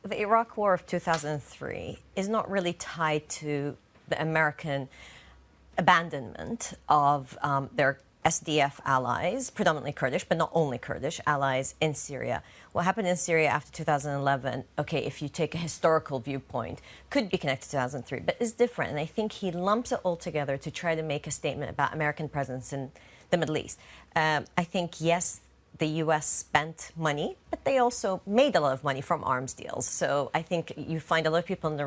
the Iraq War of 2003 is not really tied to the American abandonment of their SDF allies, predominantly Kurdish, but not only Kurdish, allies in Syria. What happened in Syria after 2011, okay, if you take a historical viewpoint, could be connected to 2003, but is different. And I think he lumps it all together to try to make a statement about American presence in the Middle East. I think, yes, the U.S. spent money, but they also made a lot of money from arms deals. So I think you find a lot of people in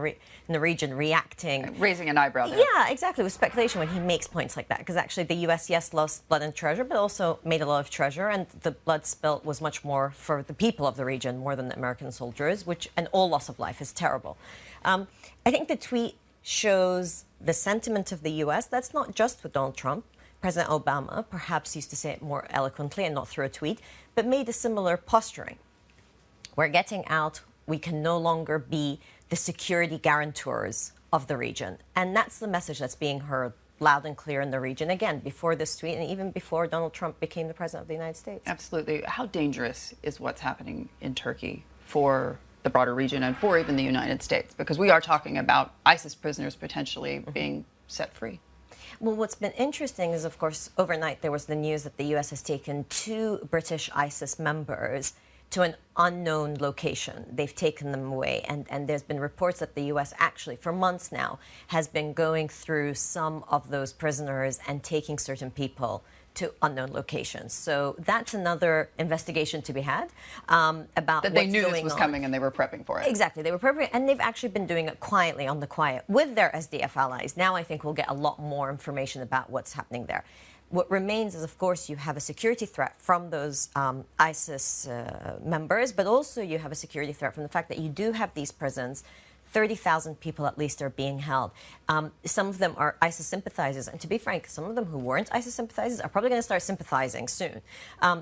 the region reacting. Raising an eyebrow there. Yeah, exactly, with speculation when he makes points like that. Because actually the U.S., yes, lost blood and treasure, but also made a lot of treasure. And the blood spilt was much more for the people of the region, more than the American soldiers, and all loss of life is terrible. I think the tweet shows the sentiment of the U.S. That's not just with Donald Trump. President Obama perhaps used to say it more eloquently and not through a tweet, but made a similar posturing. We're getting out. We can no longer be the security guarantors of the region. And that's the message that's being heard loud and clear in the region, again, before this tweet and even before Donald Trump became the president of the United States. Absolutely. How dangerous is what's happening in Turkey for the broader region and for even the United States? Because we are talking about ISIS prisoners potentially being set free. Well, what's been interesting is, of course, overnight there was the news that the U.S. has taken 2 British ISIS members to an unknown location. They've taken them away. And there's been reports that the U.S. actually, for months now, has been going through some of those prisoners and taking certain people to unknown locations. So that's another investigation to be had about that they knew this was coming and they were prepping for it. Exactly. They were prepping, and they've actually been doing it quietly, on the quiet, with their SDF allies. Now I think we'll get a lot more information about what's happening there. What remains is, of course, you have a security threat from those ISIS members, but also you have a security threat from the fact that you do have these prisons. 30,000 people at least are being held. Some of them are ISIS sympathizers. And to be frank, some of them who weren't ISIS sympathizers are probably going to start sympathizing soon.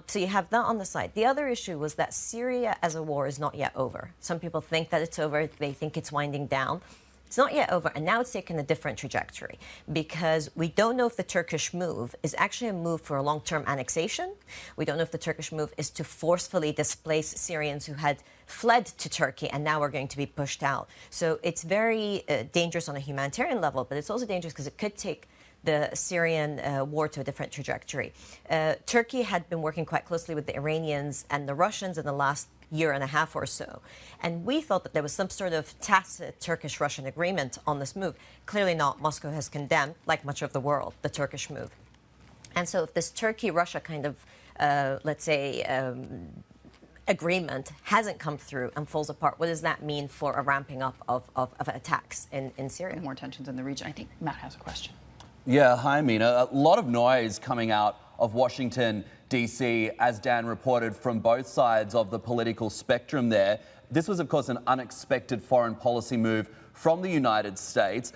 So you have that on the side. The other issue was that Syria as a war is not yet over. Some people think that it's over. They think it's winding down. It's not yet over, and now it's taken a different trajectory because we don't know if the Turkish move is actually a move for a long-term annexation. We don't know if the Turkish move is to forcefully displace Syrians who had fled to Turkey and now are going to be pushed out. So it's very dangerous on a humanitarian level, but it's also dangerous because it could take the Syrian war to a different trajectory. Turkey had been working quite closely with the Iranians and the Russians in the last year and a half or so. And we thought that there was some sort of tacit Turkish-Russian agreement on this move. Clearly not. Moscow has condemned, like much of the world, the Turkish move. And so if this Turkey-Russia kind of, let's say, agreement hasn't come through and falls apart, what does that mean for a ramping up of attacks in Syria? More tensions in the region. I think Matt has a question. Yeah, hi, Mina. A lot of noise coming out of Washington, D.C., as Dan reported, from both sides of the political spectrum there. This was, of course, an unexpected foreign policy move from the United States.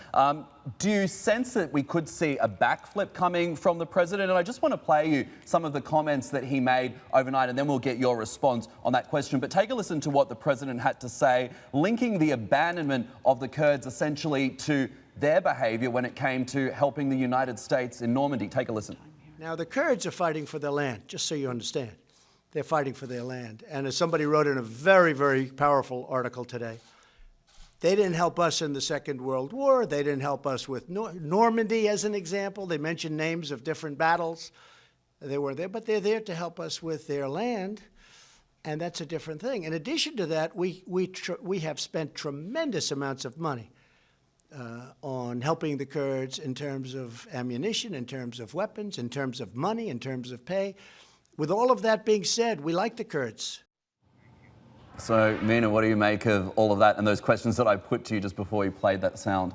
Do you sense that we could see a backflip coming from the president? And I just want to play you some of the comments that he made overnight, and then we'll get your response on that question. But take a listen to what the president had to say, linking the abandonment of the Kurds essentially to their behaviour when it came to helping the United States in Normandy. Take a listen. Now, the Kurds are fighting for their land, just so you understand. They're fighting for their land. And as somebody wrote in a very, very powerful article today, they didn't help us in the Second World War. They didn't help us with Normandy, as an example. They mentioned names of different battles. They were there, but they're there to help us with their land, and that's a different thing. In addition to that, we have spent tremendous amounts of money on helping the Kurds in terms of ammunition, in terms of weapons, in terms of money, in terms of pay. With all of that being said, we like the Kurds. So, Mina, what do you make of all of that and those questions that I put to you just before you played that sound?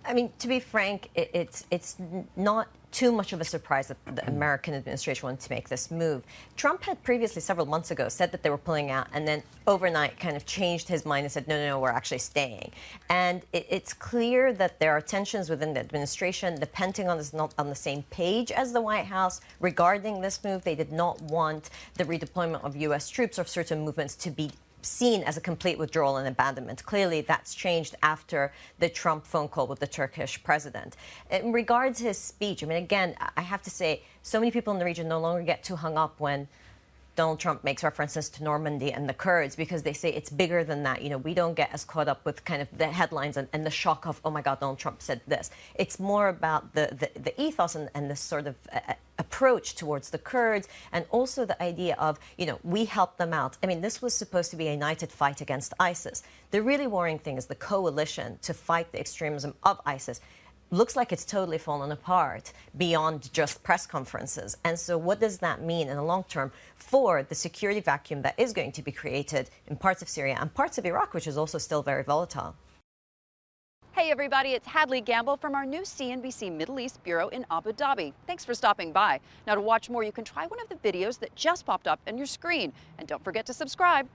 I mean, to be frank, it's not too much of a surprise that the American administration wanted to make this move. Trump had previously, several months ago, said that they were pulling out, and then overnight kind of changed his mind and said, no, we're actually staying. And it's clear that there are tensions within the administration. The Pentagon is not on the same page as the White House regarding this move. They did not want the redeployment of U.S. troops or certain movements to be seen as a complete withdrawal and abandonment. Clearly, that's changed after the Trump phone call with the Turkish president. In regards to his speech, I mean, again, I have to say, so many people in the region no longer get too hung up when Donald Trump makes references to Normandy and the Kurds because they say it's bigger than that. You know, we don't get as caught up with kind of the headlines and the shock of, oh my God, Donald Trump said this. It's more about the ethos and this sort of approach towards the Kurds, and also the idea of, you know, we help them out. I mean, this was supposed to be a united fight against ISIS. The really worrying thing is the coalition to fight the extremism of ISIS looks like it's totally fallen apart beyond just press conferences. And so what does that mean in the long term for the security vacuum that is going to be created in parts of Syria and parts of Iraq, which is also still very volatile? Hey everybody, it's Hadley Gamble from our new CNBC Middle East Bureau in Abu Dhabi. Thanks for stopping by. Now to watch more, you can try one of the videos that just popped up on your screen. And don't forget to subscribe.